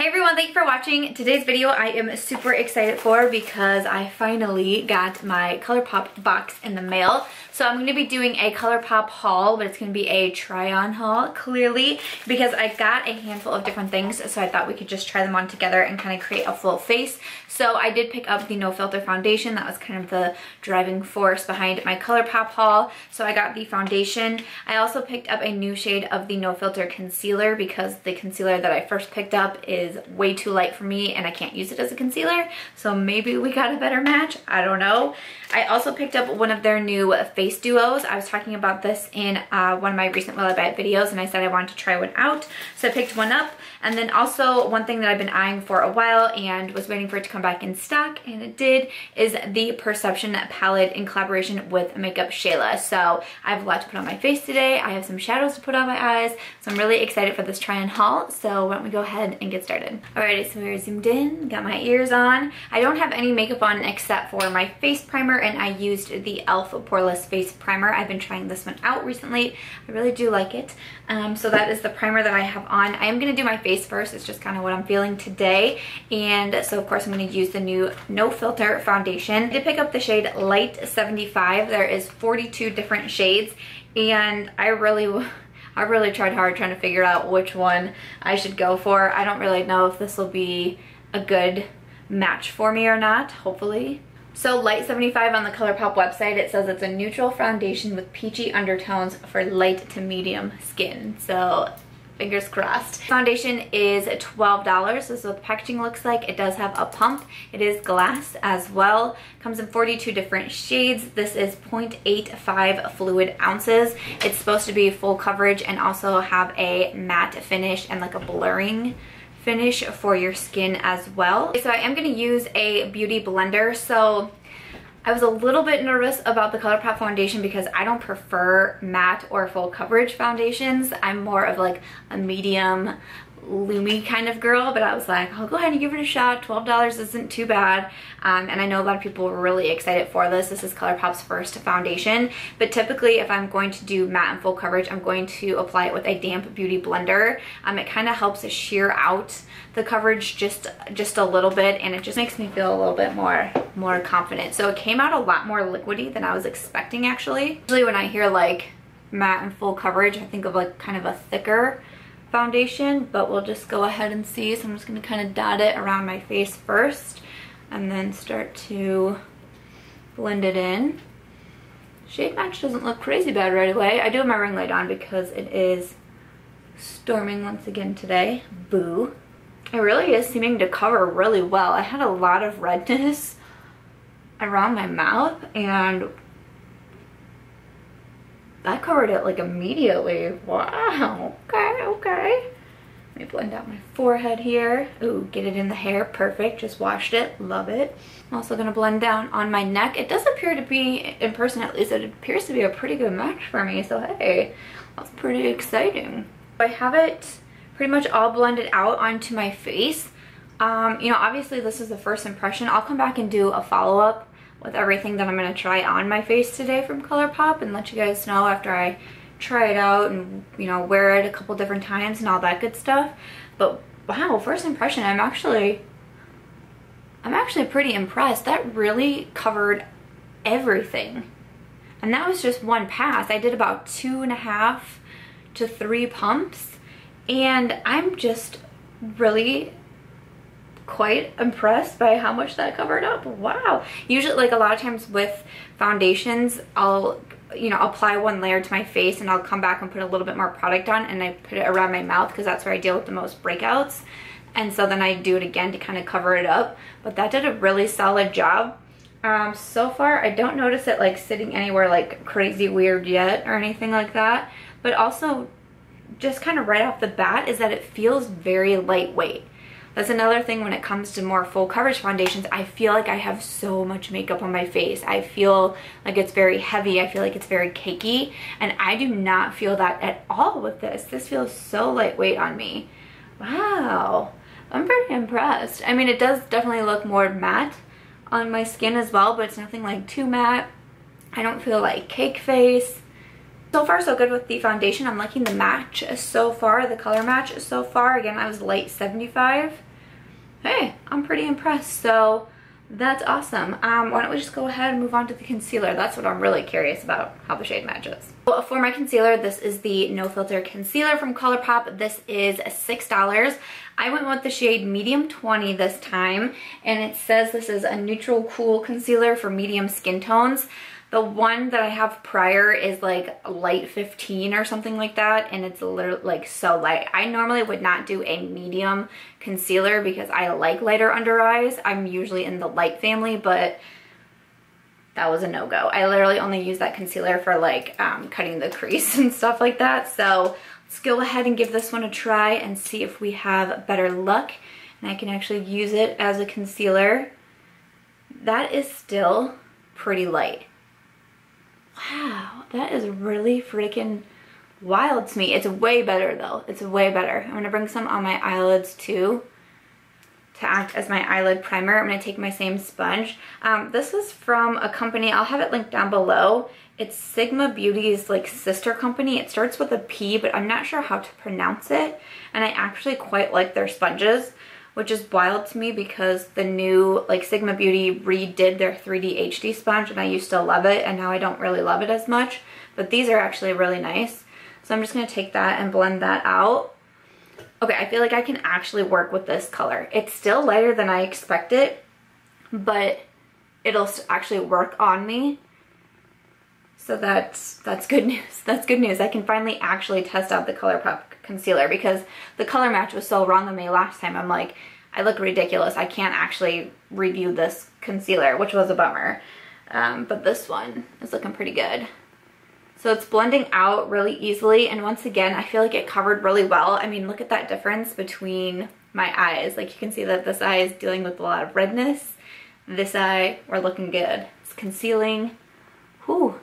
Hey everyone, thank you for watching. Today's video I am super excited for because I finally got my Colourpop box in the mail. So I'm going to be doing a Colourpop haul, but it's going to be a try-on haul, clearly, because I got a handful of different things, so I thought we could just try them on together and kind of create a full face. So I did pick up the No Filter foundation. That was kind of the driving force behind my Colourpop haul. So I got the foundation. I also picked up a new shade of the No Filter concealer because the concealer that I first picked up is way too light for me and I can't use it as a concealer. So maybe we got a better match. I don't know. I also picked up one of their new face duos. I was talking about this in one of my recent Will I Buy It videos and I said I wanted to try one out. So I picked one up. And then also one thing that I've been eyeing for a while and was waiting for it to come back in stock, and it did, is the Perception palette in collaboration with Makeup Shayla. So I have a lot to put on my face today. I have some shadows to put on my eyes. So I'm really excited for this try-on haul. So why don't we go ahead and get started. Alrighty, so we're zoomed in, got my ears on. I don't have any makeup on except for my face primer, and I used the e.l.f. Poreless Face Primer. I've been trying this one out recently. I really do like it. So that is the primer that I have on. I am going to do my face first. It's just kind of what I'm feeling today. And so of course I'm going to use the new No Filter foundation. I did pick up the shade Light 75. There is 42 different shades, and I really tried hard trying to figure out which one I should go for. I don't really know if this will be a good match for me or not, hopefully. So Light 75 on the Colourpop website, it says it's a neutral foundation with peachy undertones for light to medium skin. So fingers crossed. Foundation is $12. This is what the packaging looks like. It does have a pump. It is glass as well. Comes in 42 different shades. This is 0.85 fluid ounces. It's supposed to be full coverage and also have a matte finish and like a blurring finish for your skin as well. So I am going to use a beauty blender. So I was a little bit nervous about the Colourpop foundation because I don't prefer matte or full coverage foundations. I'm more of like a medium loomy kind of girl, but I was like, I'll go ahead and give it a shot. $12 isn't too bad. And I know a lot of people were really excited for this. This is Colourpop's first foundation, but typically if I'm going to do matte and full coverage, I'm going to apply it with a damp beauty blender. It kind of helps sheer out the coverage just a little bit, and it just makes me feel a little bit more confident. So it came out a lot more liquidy than I was expecting, actually. Usually when I hear like matte and full coverage, I think of like kind of a thicker foundation, but we'll just go ahead and see. So I'm just going to kind of dot it around my face first and then start to blend it in. Shade match doesn't look crazy bad right away. I do have my ring light on because it is storming once again today. Boo. It really is seeming to cover really well. I had a lot of redness around my mouth and that covered it like immediately. Wow. Okay. Let me blend out my forehead here. Ooh, get it in the hair. Perfect. Just washed it. Love it. I'm also going to blend down on my neck. It does appear to be, in person at least, it appears to be a pretty good match for me. So hey, that's pretty exciting. I have it pretty much all blended out onto my face. You know, obviously this is the first impression. I'll come back and do a follow-up with everything that I'm going to try on my face today from Colourpop and let you guys know after I try it out and, you know, wear it a couple different times and all that good stuff. But wow, first impression, I'm actually pretty impressed. That really covered everything. And that was just one pass. I did about 2.5 to 3 pumps. And I'm just really quite impressed by how much that covered up. Wow. Usually, like a lot of times with foundations, I'll, you know, apply one layer to my face and I'll come back and put a little bit more product on and I put it around my mouth because that's where I deal with the most breakouts. And so then I do it again to kind of cover it up. But that did a really solid job. So far, I don't notice it like sitting anywhere like crazy weird yet or anything like that. But also, just kind of right off the bat is that it feels very lightweight. That's another thing when it comes to more full coverage foundations. I feel like I have so much makeup on my face. I feel like it's very heavy. I feel like it's very cakey. And I do not feel that at all with this. This feels so lightweight on me. Wow. I'm pretty impressed. I mean, it does definitely look more matte on my skin as well, but it's nothing like too matte. I don't feel like cake face. So far so good with the foundation. I'm liking the match so far, the color match so far. Again, I was light 75. hey, I'm pretty impressed. So that's awesome. Why don't we just go ahead and move on to the concealer? That's what I'm really curious about, how the shade matches. Well, for my concealer, this is the No Filter Concealer from Colourpop. This is $6. I went with the shade Medium 20 this time, and it says this is a neutral cool concealer for medium skin tones. The one that I have prior is like light 15 or something like that, and it's literally like so light. I normally would not do a medium concealer because I like lighter under eyes. I'm usually in the light family, but that was a no-go. I literally only use that concealer for like cutting the crease and stuff like that. So let's go ahead and give this one a try and see if we have better luck and I can actually use it as a concealer. That is still pretty light. Wow, that is really freaking wild to me. It's way better though. It's way better. I'm gonna bring some on my eyelids too to act as my eyelid primer. I'm gonna take my same sponge. This is from a company, I'll have it linked down below. It's Sigma Beauty's like sister company. It starts with a P, but I'm not sure how to pronounce it. And I actually quite like their sponges, which is wild to me because the new like Sigma Beauty redid their 3D HD sponge and I used to love it, and now I don't really love it as much, but these are actually really nice. So I'm just gonna take that and blend that out. Okay, I feel like I can actually work with this color. It's still lighter than I expected, but it'll actually work on me. So that's good news. That's good news. I can finally actually test out the Colourpop concealer because the color match was so wrong on me last time. I'm like, I look ridiculous. I can't actually review this concealer, which was a bummer. But this one is looking pretty good. So it's blending out really easily, and once again, I feel like it covered really well. I mean, look at that difference between my eyes. Like you can see that this eye is dealing with a lot of redness. This eye, we're looking good. It's concealing. Whew.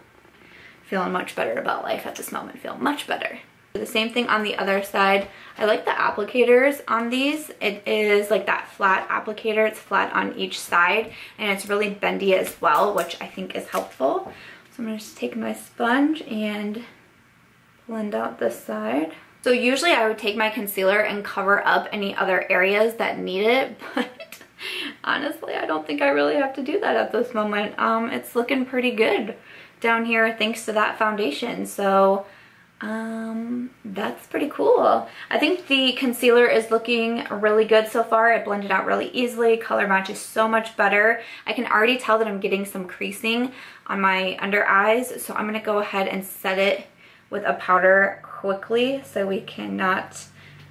Feeling much better about life at this moment. Feel much better. The same thing on the other side. I like the applicators on these. It is like that flat applicator. It's flat on each side, and it's really bendy as well, which I think is helpful. So I'm gonna just take my sponge and blend out this side. So usually I would take my concealer and cover up any other areas that need it, but honestly, I don't think I really have to do that at this moment. It's looking pretty good down here thanks to that foundation. So that's pretty cool. I think the concealer is looking really good so far. It blended out really easily. Color match is so much better. I can already tell that I'm getting some creasing on my under eyes, so I'm gonna go ahead and set it with a powder quickly so we cannot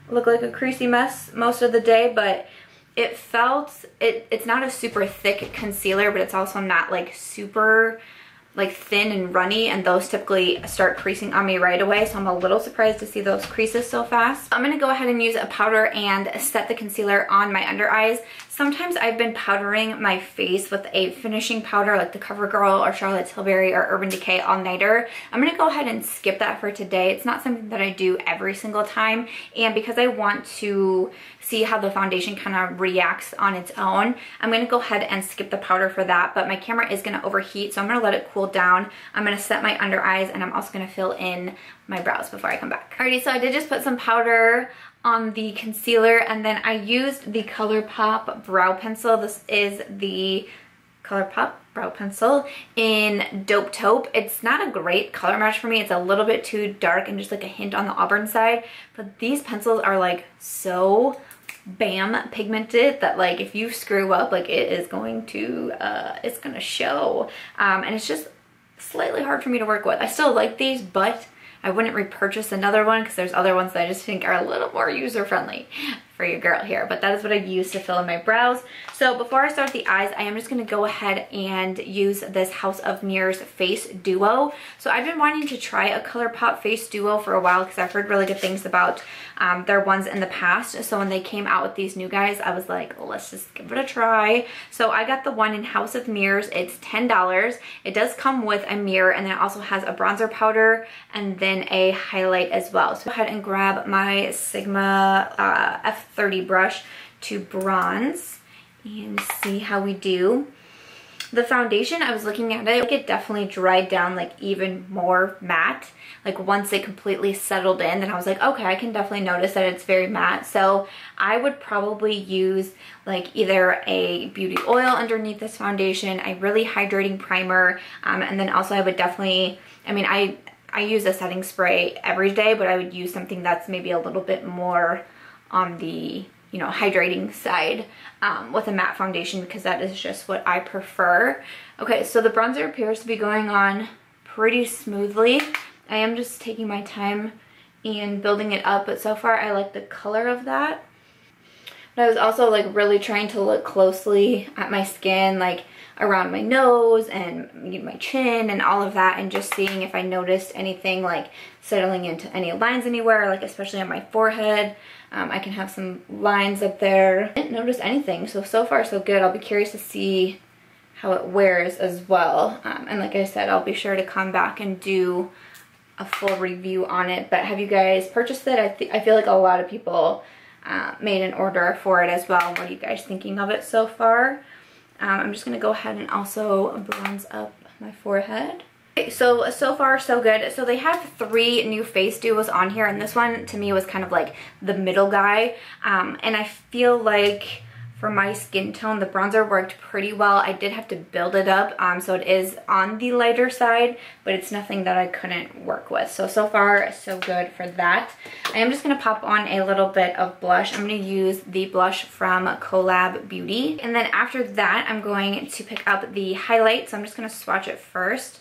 look like a creasy mess most of the day. But it felt, it's not a super thick concealer, but it's also not like super like thin and runny, and those typically start creasing on me right away, so I'm a little surprised to see those creases so fast. I'm gonna go ahead and use a powder and set the concealer on my under eyes. Sometimes I've been powdering my face with a finishing powder like the CoverGirl or Charlotte Tilbury or Urban Decay All Nighter. I'm gonna go ahead and skip that for today. It's not something that I do every single time, and because I want to see how the foundation kind of reacts on its own, I'm gonna go ahead and skip the powder for that, but my camera is gonna overheat, so I'm gonna let it cool down. I'm gonna set my under eyes, and I'm also gonna fill in my brows before I come back. Alrighty, so I did just put some powder on the concealer, and then I used the Colourpop brow pencil. This is the Colourpop brow pencil in Dope Taupe. It's not a great color match for me. It's a little bit too dark and just like a hint on the auburn side, but these pencils are like so bam pigmented that like if you screw up, like it is going to it's gonna show, and it's just slightly hard for me to work with. I still like these, but I wouldn't repurchase another one because there's other ones that I just think are a little more user-friendly for your girl here. But that is what I use to fill in my brows. So before I start the eyes, I am just going to go ahead and use this House of Mirrors Face Duo. So I've been wanting to try a Colourpop Face Duo for a while because I've heard really good things about their ones in the past. So when they came out with these new guys, I was like, let's just give it a try. So I got the one in House of Mirrors. It's $10. It does come with a mirror, and then it also has a bronzer powder and then a highlight as well. So go ahead and grab my Sigma F30 brush to bronze and see how we do. The foundation, I was looking at it, like it definitely dried down like even more matte. Like once it completely settled in, then I was like, okay, I can definitely notice that it's very matte. So I would probably use like either a beauty oil underneath this foundation, a really hydrating primer, and then also I would definitely, I mean, I use a setting spray every day, but I would use something that's maybe a little bit more on the, you know, hydrating side with a matte foundation, because that is just what I prefer. Okay, so the bronzer appears to be going on pretty smoothly. I am just taking my time and building it up, but so far I like the color of that. But I was also like really trying to look closely at my skin, like around my nose and my chin and all of that, and just seeing if I noticed anything like settling into any lines anywhere, like especially on my forehead. I can have some lines up there. I didn't notice anything, so far so good. I'll be curious to see how it wears as well. And like I said, I'll be sure to come back and do a full review on it. But have you guys purchased it? I feel like a lot of people made an order for it as well. What are you guys thinking of it so far? I'm just gonna go ahead and also bronze up my forehead. Okay, so far so good. So they have 3 new face duos on here, and this one to me was kind of like the middle guy. And I feel like for my skin tone, the bronzer worked pretty well. I did have to build it up, so it is on the lighter side, but it's nothing that I couldn't work with. So far so good for that. I am just gonna pop on a little bit of blush. I'm gonna use the blush from Collab Beauty. And then after that, I'm going to pick up the highlight. So I'm just gonna swatch it first.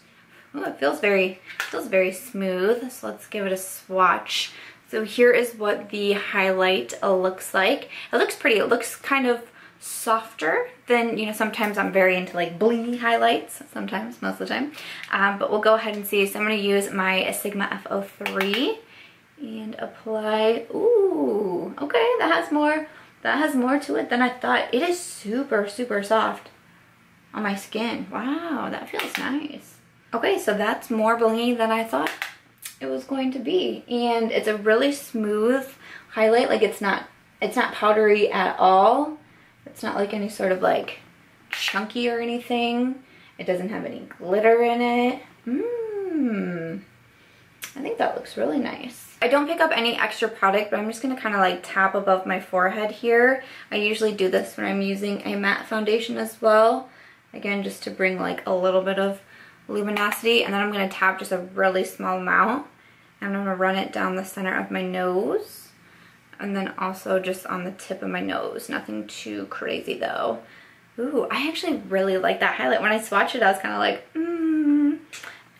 Oh, it feels very smooth. So let's give it a swatch. So here is what the highlight looks like. It looks pretty. It looks kind of softer than, you know, sometimes I'm very into like blingy highlights. Sometimes, most of the time. But we'll go ahead and see. So I'm going to use my Sigma F03 and apply. Ooh, okay, that has more to it than I thought. It is super soft on my skin. Wow, that feels nice. Okay, so that's more blingy than I thought it was going to be, and it's a really smooth highlight. Like it's not powdery at all. It's not like any sort of like chunky or anything. It doesn't have any glitter in it. I think that looks really nice. I don't pick up any extra product, but I'm just gonna kind of like tap above my forehead here. I usually do this when I'm using a matte foundation as well. Again, just to bring like a little bit of luminosity, and then I'm going to tap just a really small amount, and I'm going to run it down the center of my nose, and then also just on the tip of my nose. Nothing too crazy though. Ooh, I actually really like that highlight. When I swatched it, I was kind of like,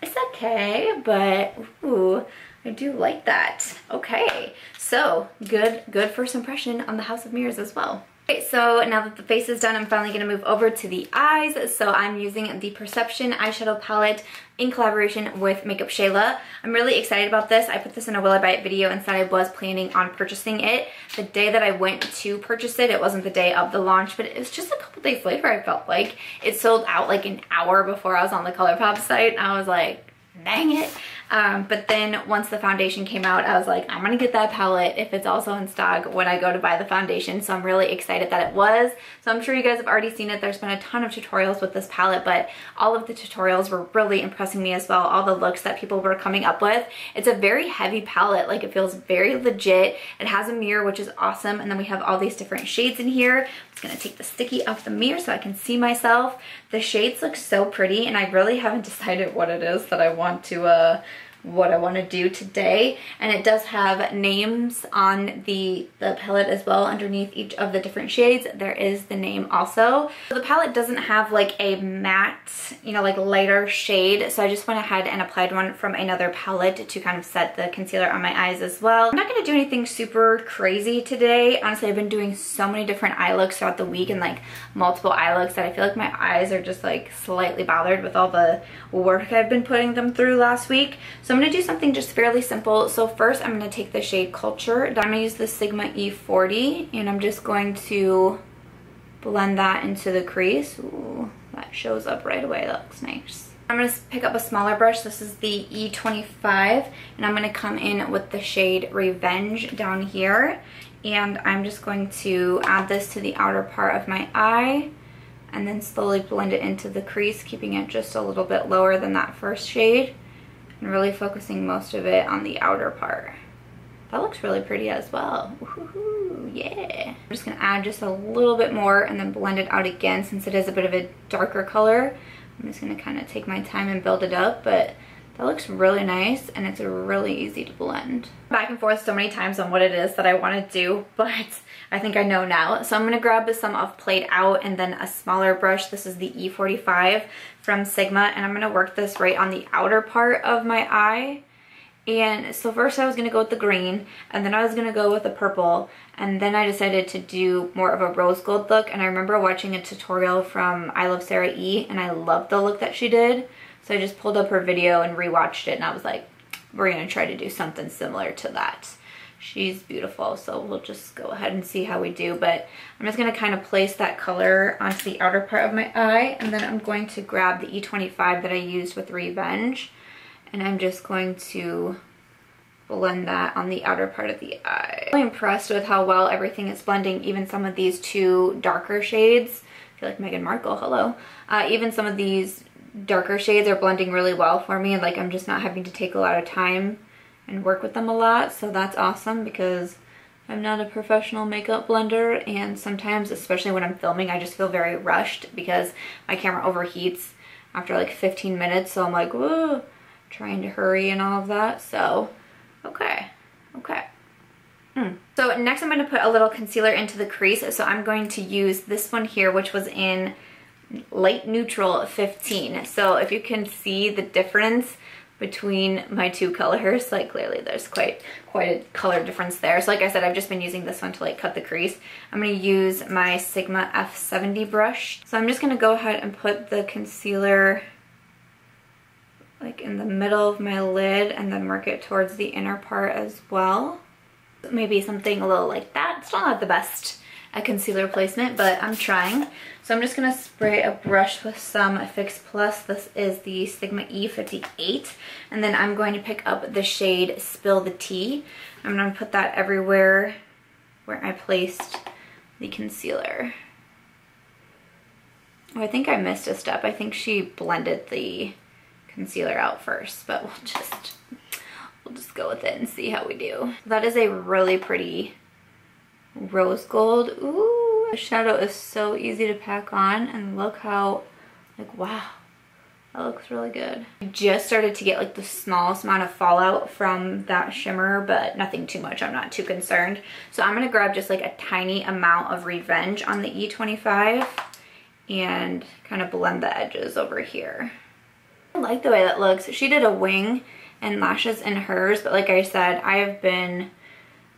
it's okay, but ooh, I do like that. Okay, so good first impression on the House of Mirrors as well. Okay, so now that the face is done, I'm finally going to move over to the eyes. So I'm using the Perception eyeshadow palette in collaboration with Makeup Shayla. I'm really excited about this. I put this in a Will I Buy It video and said I was planning on purchasing it. The day that I went to purchase it, it wasn't the day of the launch, but it was just a couple days later, I felt like. It sold out like an hour before I was on the Colourpop site, and I was like, dang it. But then once the foundation came out, I was like, I'm gonna get that palette if it's also in stock when I go to buy the foundation. So I'm really excited that it was. So I'm sure you guys have already seen it. There's been a ton of tutorials with this palette, but all of the tutorials were really impressing me as well. All the looks that people were coming up with. It's a very heavy palette. Like, it feels very legit. It has a mirror, which is awesome. And then we have all these different shades in here. I'm just gonna take the sticky off the mirror so I can see myself. The shades look so pretty, and I really haven't decided what it is that I want to do today. And it does have names on the palette as well. Underneath each of the different shades, there is the name also. So the palette doesn't have like a matte, you know, like lighter shade. So I just went ahead and applied one from another palette to kind of set the concealer on my eyes as well. I'm not gonna do anything super crazy today. Honestly, I've been doing so many different eye looks throughout the week, and like multiple eye looks, that I feel like my eyes are just like slightly bothered with all the work I've been putting them through last week. So I'm gonna do something just fairly simple. So first I'm gonna take the shade Culture. I'm gonna use the Sigma E40, and I'm just going to blend that into the crease. Ooh, that shows up right away. That looks nice. I'm gonna pick up a smaller brush. This is the E25, and I'm gonna come in with the shade Revenge down here. And I'm just going to add this to the outer part of my eye, and then slowly blend it into the crease, keeping it just a little bit lower than that first shade, and really focusing most of it on the outer part. That looks really pretty as well. Woohoo, yeah. I'm just gonna add just a little bit more and then blend it out again since it is a bit of a darker color. I'm just gonna kind of take my time and build it up, but that looks really nice and it's really easy to blend. Back and forth so many times on what it is that I want to do, but I think I know now. So I'm gonna grab some of Played Out and then a smaller brush. This is the E45 from Sigma, and I'm gonna work this right on the outer part of my eye. And so first I was gonna go with the green, and then I was gonna go with the purple, and then I decided to do more of a rose gold look. And I remember watching a tutorial from I Love Sarah E, and I loved the look that she did. So I just pulled up her video and rewatched it, and I was like, we're gonna try to do something similar to that. She's beautiful, so we'll just go ahead and see how we do. But I'm just gonna kind of place that color onto the outer part of my eye, and then I'm going to grab the E25 that I used with Revenge, and I'm just going to blend that on the outer part of the eye. I'm really impressed with how well everything is blending, even some of these two darker shades. I feel like Meghan Markle, hello. Even some of these darker shades are blending really well for me, and like I'm just not having to take a lot of time and work with them a lot, so that's awesome because I'm not a professional makeup blender, and sometimes, especially when I'm filming, I just feel very rushed because my camera overheats after like 15 minutes, so I'm like, whoa, trying to hurry and all of that. So okay. So next I'm going to put a little concealer into the crease, so I'm going to use this one here, which was in Light Neutral 15. So if you can see the difference between my two colors, like clearly there's quite a color difference there. So like I said, I've just been using this one to like cut the crease. I'm going to use my Sigma F70 brush. So I'm just going to go ahead and put the concealer like in the middle of my lid and then work it towards the inner part as well. Maybe something a little like that. It's not the best at concealer placement, but I'm trying. So I'm just gonna spray a brush with some Fix Plus. This is the Sigma E58, and then I'm going to pick up the shade Spill the Tea. I'm gonna put that everywhere where I placed the concealer. Oh, I think I missed a step. I think she blended the concealer out first, but we'll just go with it and see how we do. That is a really pretty rose gold. Ooh, the shadow is so easy to pack on, and look how, like, wow, that looks really good. I just started to get like the smallest amount of fallout from that shimmer, but nothing too much. I'm not too concerned. So I'm gonna grab just like a tiny amount of Revenge on the E25 and kind of blend the edges over here. I like the way that looks. She did a wing and lashes in hers, but like I said, I have been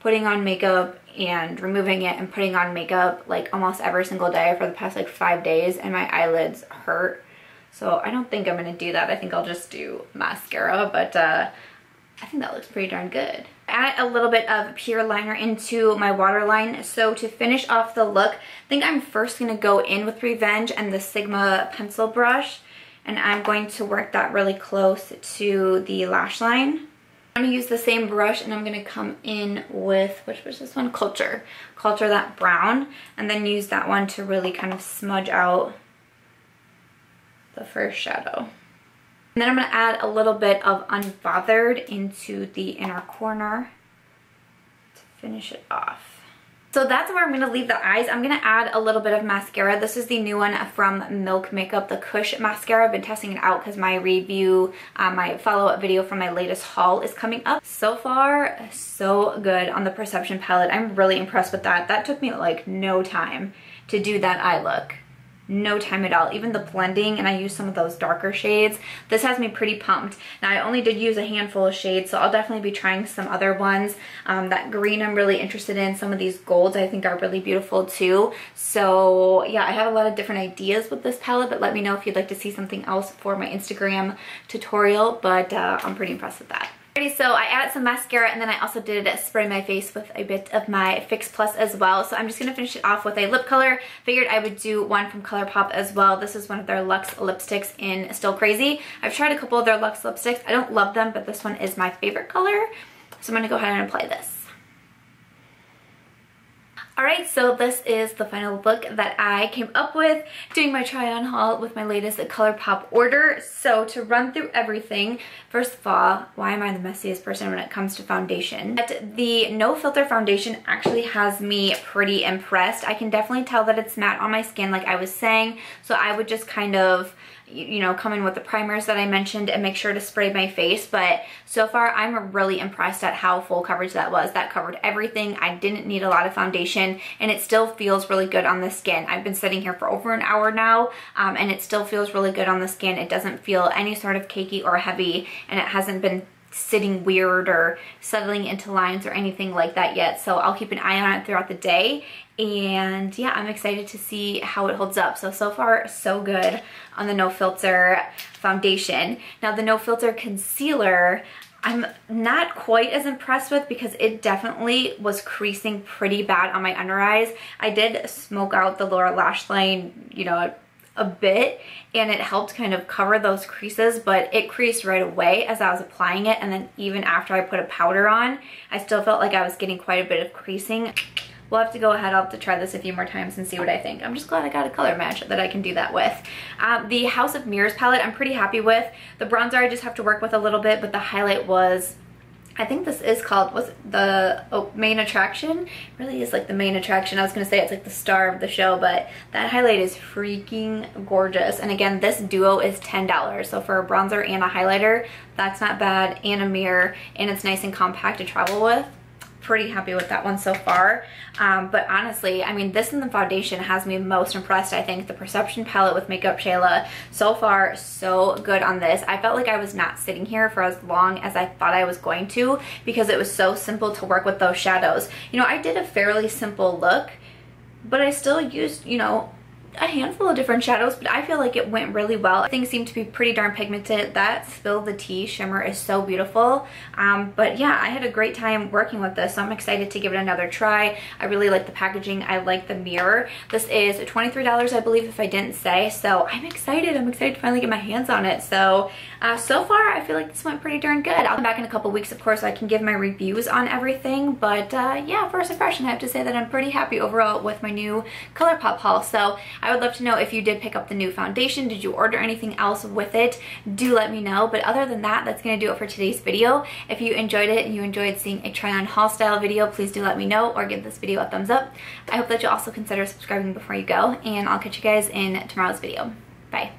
putting on makeup and removing it and putting on makeup like almost every single day for the past like 5 days, and my eyelids hurt. So I don't think I'm gonna do that. I think I'll just do mascara, but I think that looks pretty darn good. Add a little bit of pure liner into my waterline. So to finish off the look, I think I'm first gonna go in with Revenge and the Sigma pencil brush, and I'm going to work that really close to the lash line. I'm gonna use the same brush, and I'm gonna come in with, which was this one? Culture that brown, and then use that one to really kind of smudge out the first shadow. And then I'm gonna add a little bit of Unbothered into the inner corner to finish it off. So that's where I'm going to leave the eyes. I'm going to add a little bit of mascara. This is the new one from Milk Makeup, the Kush mascara. I've been testing it out because my review, my follow-up video from my latest haul is coming up. So far, so good on the Perception palette. I'm really impressed with that. That took me like no time to do that eye look. No time at all. Even the blending, and I used some of those darker shades. This has me pretty pumped. Now I only did use a handful of shades, so I'll definitely be trying some other ones. That green I'm really interested in. Some of these golds I think are really beautiful too. So yeah, I have a lot of different ideas with this palette, but let me know if you'd like to see something else for my Instagram tutorial, but I'm pretty impressed with that. Alrighty, so I added some mascara, and then I also did spray my face with a bit of my Fix Plus as well. So I'm just going to finish it off with a lip color. Figured I would do one from Colourpop as well. This is one of their Luxe lipsticks in Still Crazy. I've tried a couple of their Luxe lipsticks. I don't love them, but this one is my favorite color. So I'm going to go ahead and apply this. Alright, so this is the final look that I came up with doing my try on haul with my latest Colourpop order. So to run through everything, first of all, why am I the messiest person when it comes to foundation? But the No Filter foundation actually has me pretty impressed. I can definitely tell that it's matte on my skin like I was saying, so I would just kind of, you know, come in with the primers that I mentioned and make sure to spray my face. But so far I'm really impressed at how full coverage that was. That covered everything. I didn't need a lot of foundation and it still feels really good on the skin. I've been sitting here for over an hour now and it still feels really good on the skin. It doesn't feel any sort of cakey or heavy, and it hasn't been sitting weird or settling into lines or anything like that yet. So I'll keep an eye on it throughout the day. And yeah, I'm excited to see how it holds up. So far, so good on the No Filter foundation. Now the No Filter concealer, I'm not quite as impressed with because it definitely was creasing pretty bad on my under eyes. I did smoke out the lower lash line, you know, a bit, and it helped kind of cover those creases, but it creased right away as I was applying it, and then even after I put a powder on, I still felt like I was getting quite a bit of creasing. We'll have to go ahead, I'll have to try this a few more times and see what I think. I'm just glad I got a color match that I can do that with. The House of Mirrors palette I'm pretty happy with. The bronzer I just have to work with a little bit, but the highlight was, I think this is called, was it the main attraction? It really is like the main attraction. I was gonna say it's like the star of the show, but that highlight is freaking gorgeous. And again, this duo is $10. So for a bronzer and a highlighter, that's not bad, and a mirror, and it's nice and compact to travel with. Pretty happy with that one so far. But honestly, I mean, this and the foundation has me most impressed. I think the Perception palette with Makeup Shayla, so far so good on this. I felt like I was not sitting here for as long as I thought I was going to because it was so simple to work with those shadows. You know, I did a fairly simple look, but I still used, you know, a handful of different shadows, but I feel like it went really well. Things seem to be pretty darn pigmented. That Spill the Tea shimmer is so beautiful. But yeah, I had a great time working with this, so I'm excited to give it another try. I really like the packaging. I like the mirror. This is $23, I believe, if I didn't say, so I'm excited. I'm excited to finally get my hands on it. So so far I feel like this went pretty darn good. I'll come back in a couple weeks, of course, so I can give my reviews on everything, but yeah, first impression, I have to say that I'm pretty happy overall with my new Colourpop haul. So I would love to know if you did pick up the new foundation. Did you order anything else with it? Do let me know. But other than that, that's going to do it for today's video. If you enjoyed it and you enjoyed seeing a try on haul style video, please do let me know or give this video a thumbs up. I hope that you'll also consider subscribing before you go, and I'll catch you guys in tomorrow's video. Bye.